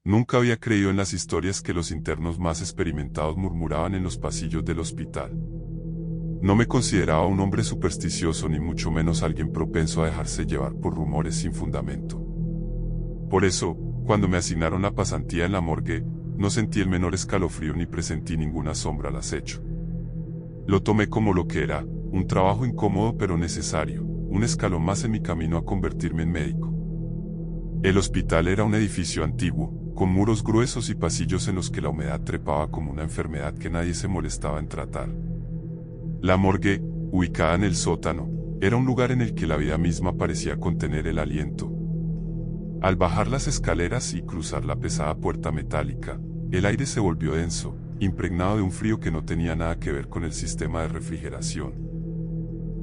Nunca había creído en las historias que los internos más experimentados murmuraban en los pasillos del hospital. No me consideraba un hombre supersticioso ni mucho menos alguien propenso a dejarse llevar por rumores sin fundamento. Por eso, cuando me asignaron la pasantía en la morgue, no sentí el menor escalofrío ni presentí ninguna sombra al acecho. Lo tomé como lo que era, un trabajo incómodo pero necesario, un escalón más en mi camino a convertirme en médico. El hospital era un edificio antiguo, con muros gruesos y pasillos en los que la humedad trepaba como una enfermedad que nadie se molestaba en tratar. La morgue, ubicada en el sótano, era un lugar en el que la vida misma parecía contener el aliento. Al bajar las escaleras y cruzar la pesada puerta metálica, el aire se volvió denso, impregnado de un frío que no tenía nada que ver con el sistema de refrigeración.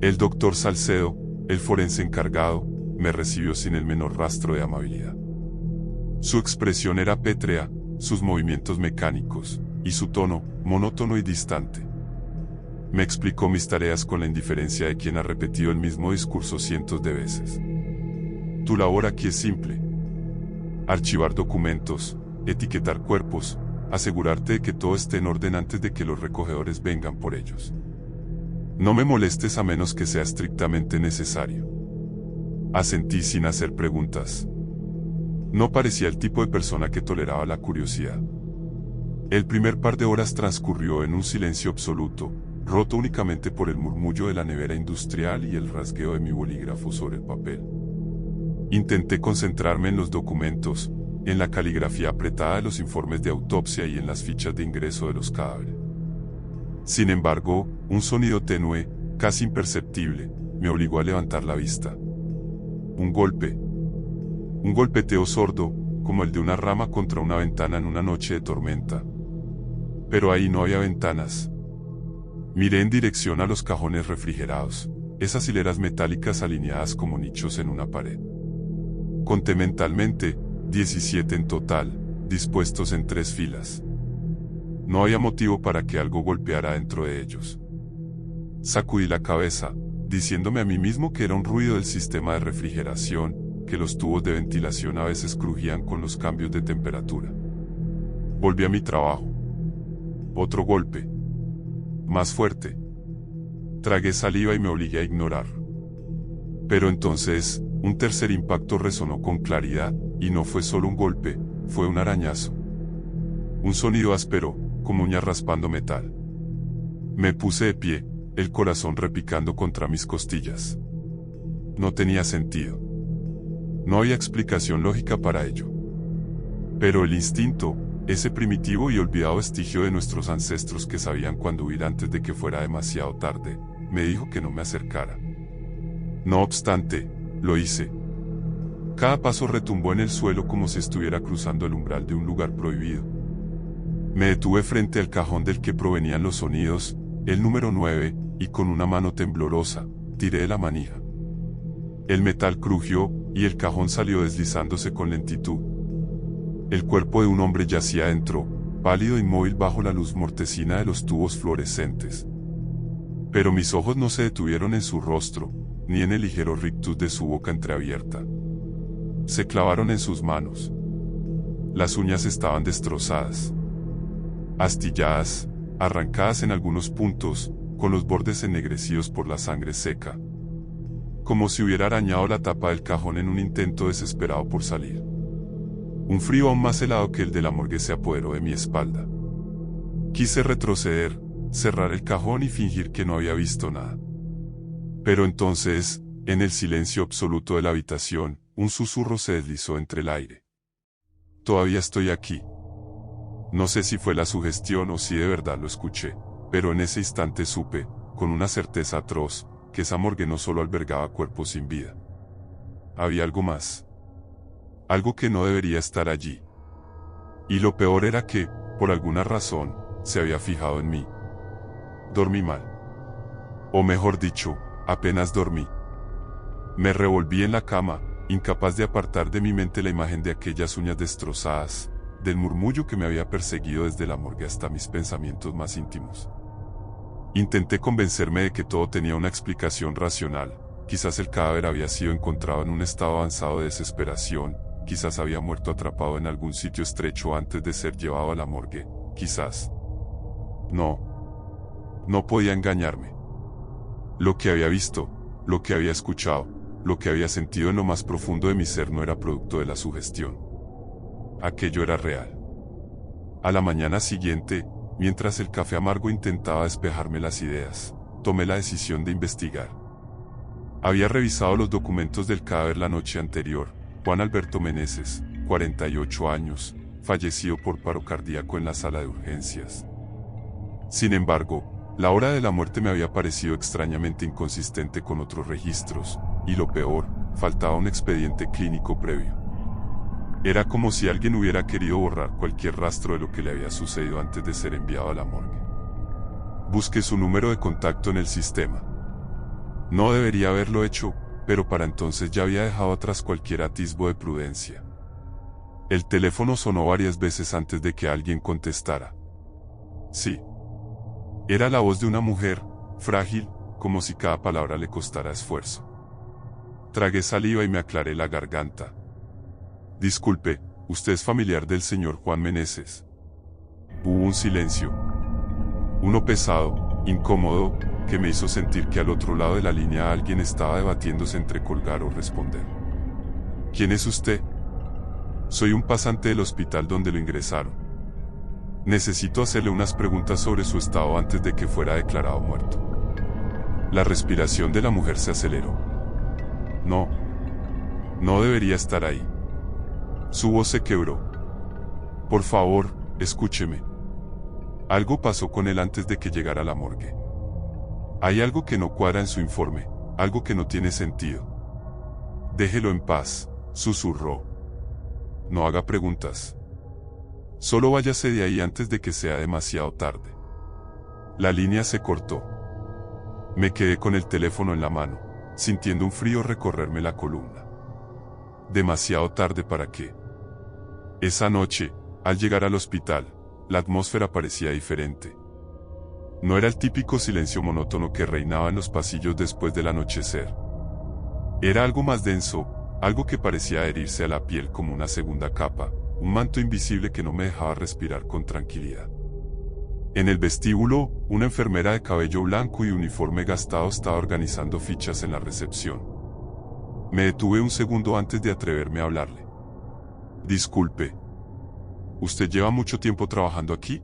El doctor Salcedo, el forense encargado, me recibió sin el menor rastro de amabilidad. Su expresión era pétrea, sus movimientos mecánicos, y su tono, monótono y distante. Me explicó mis tareas con la indiferencia de quien ha repetido el mismo discurso cientos de veces. Tu labor aquí es simple. Archivar documentos, etiquetar cuerpos, asegurarte de que todo esté en orden antes de que los recogedores vengan por ellos. No me molestes a menos que sea estrictamente necesario. Asentí sin hacer preguntas. No parecía el tipo de persona que toleraba la curiosidad. El primer par de horas transcurrió en un silencio absoluto, roto únicamente por el murmullo de la nevera industrial y el rasgueo de mi bolígrafo sobre el papel. Intenté concentrarme en los documentos, en la caligrafía apretada de los informes de autopsia y en las fichas de ingreso de los cadáveres. Sin embargo, un sonido tenue, casi imperceptible, me obligó a levantar la vista. Un golpe. Un golpeteo sordo, como el de una rama contra una ventana en una noche de tormenta. Pero ahí no había ventanas. Miré en dirección a los cajones refrigerados, esas hileras metálicas alineadas como nichos en una pared. Conté mentalmente, 17 en total, dispuestos en 3 filas. No había motivo para que algo golpeara dentro de ellos. Sacudí la cabeza, diciéndome a mí mismo que era un ruido del sistema de refrigeración, que los tubos de ventilación a veces crujían con los cambios de temperatura. Volví a mi trabajo. Otro golpe. Más fuerte. Tragué saliva y me obligué a ignorarlo. Pero entonces, un tercer impacto resonó con claridad, y no fue solo un golpe, fue un arañazo. Un sonido áspero, como uñas raspando metal. Me puse de pie, el corazón repicando contra mis costillas. No tenía sentido. No había explicación lógica para ello. Pero el instinto, ese primitivo y olvidado vestigio de nuestros ancestros que sabían cuándo huir antes de que fuera demasiado tarde, me dijo que no me acercara. No obstante, lo hice. Cada paso retumbó en el suelo como si estuviera cruzando el umbral de un lugar prohibido. Me detuve frente al cajón del que provenían los sonidos, el número 9, y con una mano temblorosa, tiré de la manija. El metal crujió, y el cajón salió deslizándose con lentitud. El cuerpo de un hombre yacía dentro, pálido e inmóvil bajo la luz mortecina de los tubos fluorescentes. Pero mis ojos no se detuvieron en su rostro, ni en el ligero rictus de su boca entreabierta. Se clavaron en sus manos. Las uñas estaban destrozadas, astilladas, arrancadas en algunos puntos, con los bordes ennegrecidos por la sangre seca. Como si hubiera arañado la tapa del cajón en un intento desesperado por salir. Un frío aún más helado que el de la morgue se apoderó de mi espalda. Quise retroceder, cerrar el cajón y fingir que no había visto nada. Pero entonces, en el silencio absoluto de la habitación, un susurro se deslizó entre el aire. Todavía estoy aquí. No sé si fue la sugestión o si de verdad lo escuché, pero en ese instante supe, con una certeza atroz, que esa morgue no solo albergaba cuerpos sin vida. Había algo más. Algo que no debería estar allí. Y lo peor era que, por alguna razón, se había fijado en mí. Dormí mal. O mejor dicho, apenas dormí. Me revolví en la cama, incapaz de apartar de mi mente la imagen de aquellas uñas destrozadas, del murmullo que me había perseguido desde la morgue hasta mis pensamientos más íntimos. Intenté convencerme de que todo tenía una explicación racional, quizás el cadáver había sido encontrado en un estado avanzado de desesperación, quizás había muerto atrapado en algún sitio estrecho antes de ser llevado a la morgue, quizás. No podía engañarme. Lo que había visto, lo que había escuchado, lo que había sentido en lo más profundo de mi ser no era producto de la sugestión. Aquello era real. A la mañana siguiente, mientras el café amargo intentaba despejarme las ideas, tomé la decisión de investigar. Había revisado los documentos del cadáver la noche anterior. Juan Alberto Meneses, 48 años, fallecido por paro cardíaco en la sala de urgencias. Sin embargo, la hora de la muerte me había parecido extrañamente inconsistente con otros registros, y lo peor, faltaba un expediente clínico previo. Era como si alguien hubiera querido borrar cualquier rastro de lo que le había sucedido antes de ser enviado a la morgue. Busqué su número de contacto en el sistema. No debería haberlo hecho, pero para entonces ya había dejado atrás cualquier atisbo de prudencia. El teléfono sonó varias veces antes de que alguien contestara. Sí. Era la voz de una mujer, frágil, como si cada palabra le costara esfuerzo. Tragué saliva y me aclaré la garganta. Disculpe, ¿usted es familiar del señor Juan Meneses? Hubo un silencio. Uno pesado, incómodo, que me hizo sentir que al otro lado de la línea alguien estaba debatiéndose entre colgar o responder. ¿Quién es usted? Soy un pasante del hospital donde lo ingresaron. Necesito hacerle unas preguntas sobre su estado antes de que fuera declarado muerto. La respiración de la mujer se aceleró. No debería estar ahí. Su voz se quebró. Por favor, escúcheme. Algo pasó con él antes de que llegara a la morgue. Hay algo que no cuadra en su informe, algo que no tiene sentido. Déjelo en paz, susurró. No haga preguntas. Solo váyase de ahí antes de que sea demasiado tarde. La línea se cortó. Me quedé con el teléfono en la mano, sintiendo un frío recorrerme la columna. Demasiado tarde para qué. Esa noche, al llegar al hospital, la atmósfera parecía diferente. No era el típico silencio monótono que reinaba en los pasillos después del anochecer. Era algo más denso, algo que parecía adherirse a la piel como una segunda capa, un manto invisible que no me dejaba respirar con tranquilidad. En el vestíbulo, una enfermera de cabello blanco y uniforme gastado estaba organizando fichas en la recepción. Me detuve un segundo antes de atreverme a hablarle. Disculpe. ¿Usted lleva mucho tiempo trabajando aquí?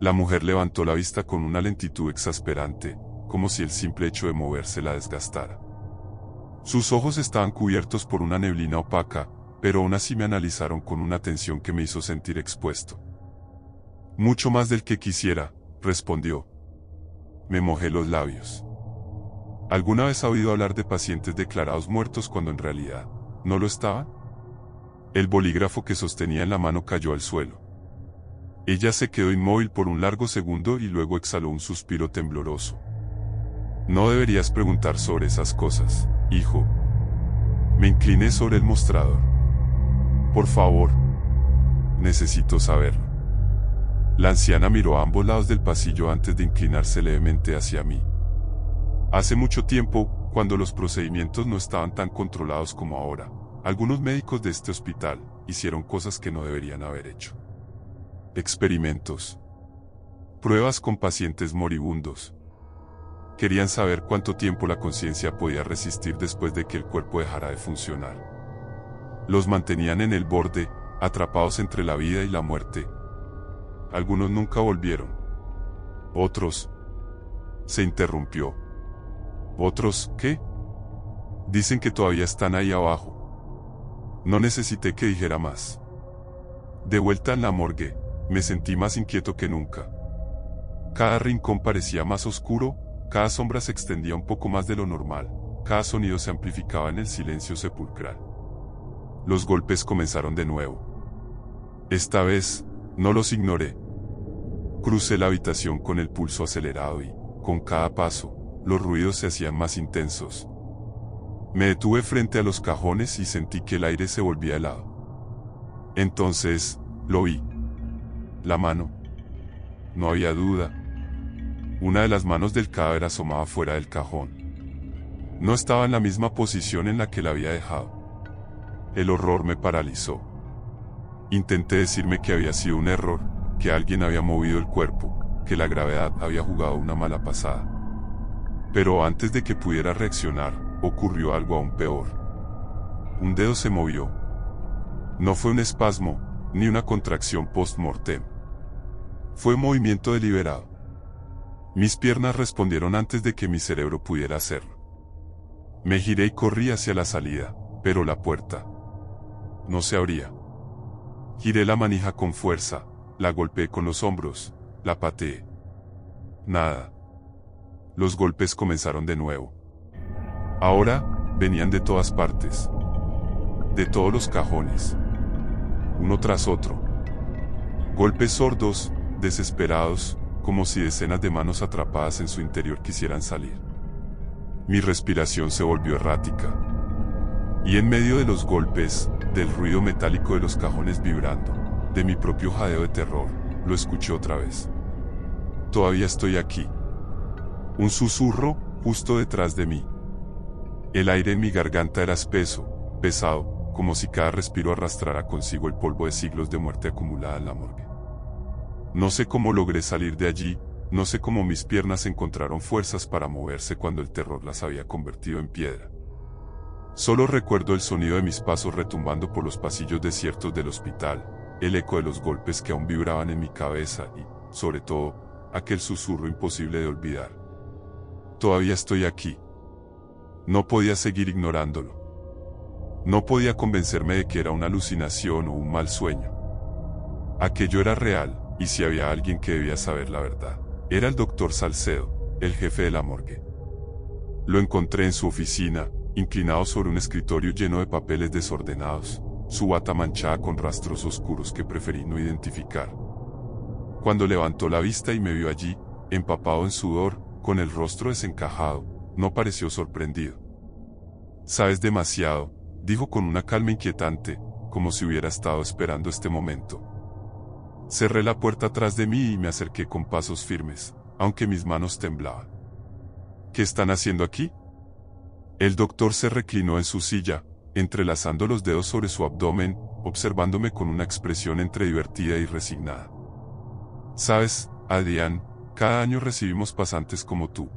La mujer levantó la vista con una lentitud exasperante, como si el simple hecho de moverse la desgastara. Sus ojos estaban cubiertos por una neblina opaca, pero aún así me analizaron con una atención que me hizo sentir expuesto. Mucho más del que quisiera, respondió. Me mojé los labios. ¿Alguna vez ha oído hablar de pacientes declarados muertos cuando en realidad no lo estaban? El bolígrafo que sostenía en la mano cayó al suelo. Ella se quedó inmóvil por un largo segundo y luego exhaló un suspiro tembloroso. No deberías preguntar sobre esas cosas, hijo. Me incliné sobre el mostrador. Por favor. Necesito saberlo. La anciana miró a ambos lados del pasillo antes de inclinarse levemente hacia mí. Hace mucho tiempo, cuando los procedimientos no estaban tan controlados como ahora, algunos médicos de este hospital hicieron cosas que no deberían haber hecho. Experimentos. Pruebas con pacientes moribundos. Querían saber cuánto tiempo la conciencia podía resistir después de que el cuerpo dejara de funcionar. Los mantenían en el borde, atrapados entre la vida y la muerte. Algunos nunca volvieron. Otros. Se interrumpió. ¿Otros qué? Dicen que todavía están ahí abajo. No necesité que dijera más. De vuelta en la morgue, me sentí más inquieto que nunca. Cada rincón parecía más oscuro, cada sombra se extendía un poco más de lo normal, cada sonido se amplificaba en el silencio sepulcral. Los golpes comenzaron de nuevo. Esta vez, no los ignoré. Crucé la habitación con el pulso acelerado y, con cada paso, los ruidos se hacían más intensos. Me detuve frente a los cajones y sentí que el aire se volvía helado. Entonces, lo vi. La mano. No había duda. Una de las manos del cadáver asomaba fuera del cajón. No estaba en la misma posición en la que la había dejado. El horror me paralizó. Intenté decirme que había sido un error, que alguien había movido el cuerpo, que la gravedad había jugado una mala pasada. Pero antes de que pudiera reaccionar, ocurrió algo aún peor. Un dedo se movió. No fue un espasmo, ni una contracción post-mortem. Fue un movimiento deliberado. Mis piernas respondieron antes de que mi cerebro pudiera hacerlo. Me giré y corrí hacia la salida, pero la puerta no se abría. Giré la manija con fuerza, la golpeé con los hombros, la pateé. Nada. Los golpes comenzaron de nuevo. Ahora, venían de todas partes. De todos los cajones. Uno tras otro. Golpes sordos, desesperados, como si decenas de manos atrapadas en su interior quisieran salir. Mi respiración se volvió errática. Y en medio de los golpes, del ruido metálico de los cajones vibrando, de mi propio jadeo de terror, lo escuché otra vez. Todavía estoy aquí. Un susurro, justo detrás de mí. El aire en mi garganta era espeso, pesado, como si cada respiro arrastrara consigo el polvo de siglos de muerte acumulada en la morgue. No sé cómo logré salir de allí, no sé cómo mis piernas encontraron fuerzas para moverse cuando el terror las había convertido en piedra. Solo recuerdo el sonido de mis pasos retumbando por los pasillos desiertos del hospital, el eco de los golpes que aún vibraban en mi cabeza y, sobre todo, aquel susurro imposible de olvidar. Todavía estoy aquí. No podía seguir ignorándolo. No podía convencerme de que era una alucinación o un mal sueño. Aquello era real, y si había alguien que debía saber la verdad, era el doctor Salcedo, el jefe de la morgue. Lo encontré en su oficina, inclinado sobre un escritorio lleno de papeles desordenados, su bata manchada con rastros oscuros que preferí no identificar. Cuando levantó la vista y me vio allí, empapado en sudor, con el rostro desencajado, no pareció sorprendido. «Sabes demasiado», dijo con una calma inquietante, como si hubiera estado esperando este momento. Cerré la puerta tras de mí y me acerqué con pasos firmes, aunque mis manos temblaban. «¿Qué están haciendo aquí?». El doctor se reclinó en su silla, entrelazando los dedos sobre su abdomen, observándome con una expresión entre divertida y resignada. «Sabes, Adrián, cada año recibimos pasantes como tú.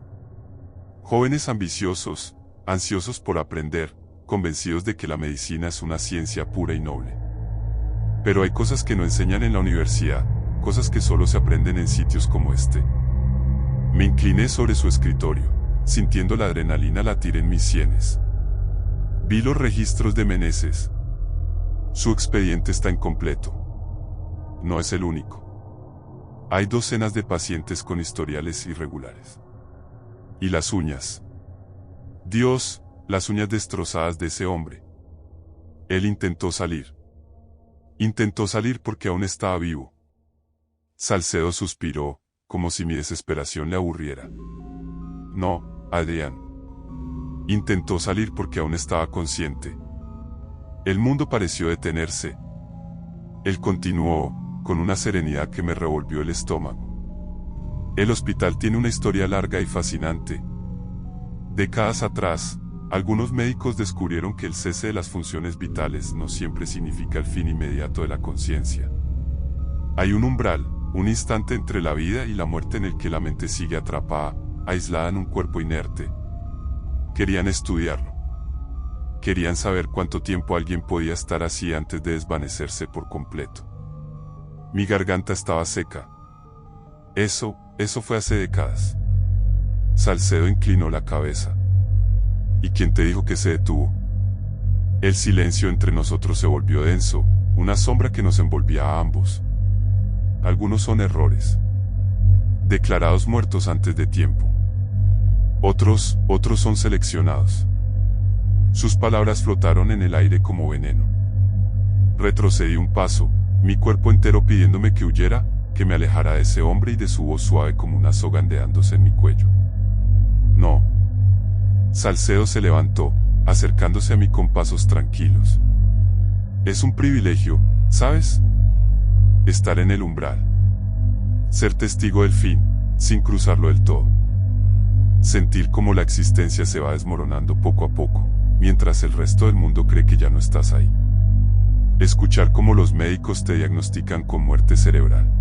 Jóvenes ambiciosos, ansiosos por aprender, convencidos de que la medicina es una ciencia pura y noble. Pero hay cosas que no enseñan en la universidad, cosas que solo se aprenden en sitios como este». Me incliné sobre su escritorio, sintiendo la adrenalina latir en mis sienes. Vi los registros de Meneses. Su expediente está incompleto. No es el único. Hay docenas de pacientes con historiales irregulares. Y las uñas. Dios, las uñas destrozadas de ese hombre. Él intentó salir. Intentó salir porque aún estaba vivo. Salcedo suspiró, como si mi desesperación le aburriera. No, Adrián. Intentó salir porque aún estaba consciente. El mundo pareció detenerse. Él continuó, con una serenidad que me revolvió el estómago. El hospital tiene una historia larga y fascinante. Décadas atrás, algunos médicos descubrieron que el cese de las funciones vitales no siempre significa el fin inmediato de la conciencia. Hay un umbral, un instante entre la vida y la muerte en el que la mente sigue atrapada, aislada en un cuerpo inerte. Querían estudiarlo. Querían saber cuánto tiempo alguien podía estar así antes de desvanecerse por completo. Mi garganta estaba seca. Eso fue hace décadas. Salcedo inclinó la cabeza. ¿Y quién te dijo que se detuvo? El silencio entre nosotros se volvió denso, una sombra que nos envolvía a ambos. Algunos son errores. Declarados muertos antes de tiempo. Otros son seleccionados. Sus palabras flotaron en el aire como veneno. Retrocedí un paso, mi cuerpo entero pidiéndome que huyera, que me alejara de ese hombre y de su voz suave como una soga ondeándose en mi cuello. No. Salcedo se levantó, acercándose a mí con pasos tranquilos. Es un privilegio, ¿sabes? Estar en el umbral. Ser testigo del fin, sin cruzarlo del todo. Sentir cómo la existencia se va desmoronando poco a poco, mientras el resto del mundo cree que ya no estás ahí. Escuchar cómo los médicos te diagnostican con muerte cerebral.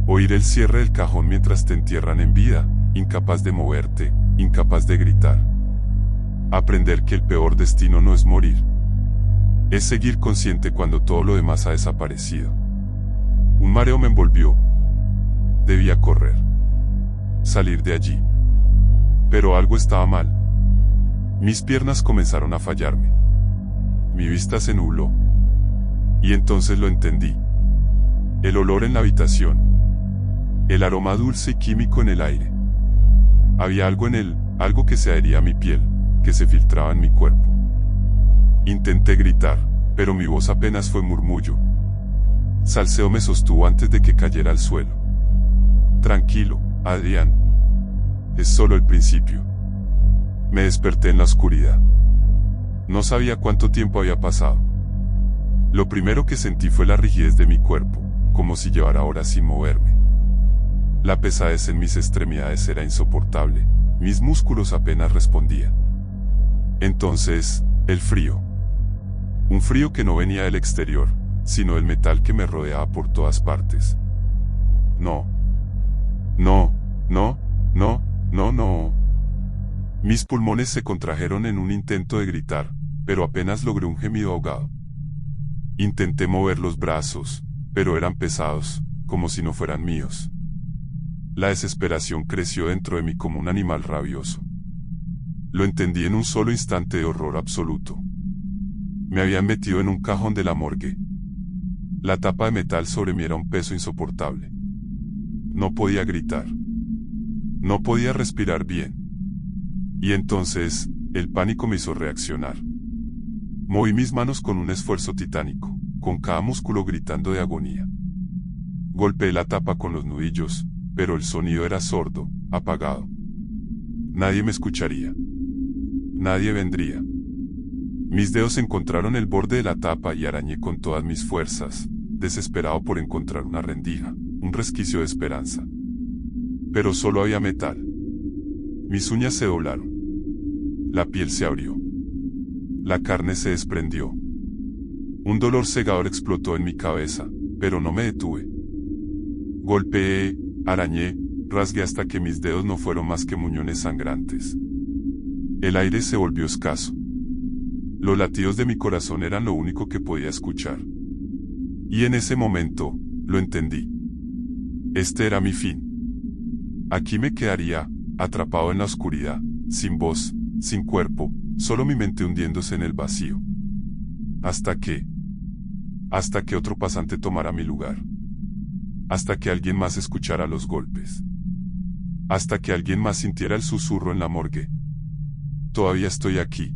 Oír el cierre del cajón mientras te entierran en vida, incapaz de moverte, incapaz de gritar. Aprender que el peor destino no es morir. Es seguir consciente cuando todo lo demás ha desaparecido. Un mareo me envolvió. Debía correr. Salir de allí. Pero algo estaba mal. Mis piernas comenzaron a fallarme. Mi vista se nubló. Y entonces lo entendí. El olor en la habitación. El aroma dulce y químico en el aire. Había algo en él, algo que se adhería a mi piel, que se filtraba en mi cuerpo. Intenté gritar, pero mi voz apenas fue murmullo. Salseo me sostuvo antes de que cayera al suelo. Tranquilo, Adrián. Es solo el principio. Me desperté en la oscuridad. No sabía cuánto tiempo había pasado. Lo primero que sentí fue la rigidez de mi cuerpo, como si llevara horas sin moverme. La pesadez en mis extremidades era insoportable, mis músculos apenas respondían. Entonces, el frío. Un frío que no venía del exterior, sino del metal que me rodeaba por todas partes. No. No, no, no, no, no. Mis pulmones se contrajeron en un intento de gritar, pero apenas logré un gemido ahogado. Intenté mover los brazos, pero eran pesados, como si no fueran míos. La desesperación creció dentro de mí como un animal rabioso. Lo entendí en un solo instante de horror absoluto. Me habían metido en un cajón de la morgue. La tapa de metal sobre mí era un peso insoportable. No podía gritar. No podía respirar bien. Y entonces, el pánico me hizo reaccionar. Moví mis manos con un esfuerzo titánico, con cada músculo gritando de agonía. Golpeé la tapa con los nudillos, pero el sonido era sordo, apagado. Nadie me escucharía. Nadie vendría. Mis dedos encontraron el borde de la tapa y arañé con todas mis fuerzas, desesperado por encontrar una rendija, un resquicio de esperanza. Pero solo había metal. Mis uñas se doblaron. La piel se abrió. La carne se desprendió. Un dolor cegador explotó en mi cabeza, pero no me detuve. Golpeé, arañé, rasgué hasta que mis dedos no fueron más que muñones sangrantes. El aire se volvió escaso. Los latidos de mi corazón eran lo único que podía escuchar. Y en ese momento, lo entendí. Este era mi fin. Aquí me quedaría, atrapado en la oscuridad, sin voz, sin cuerpo, solo mi mente hundiéndose en el vacío. Hasta que otro pasante tomara mi lugar. Hasta que alguien más escuchara los golpes. Hasta que alguien más sintiera el susurro en la morgue. Todavía estoy aquí.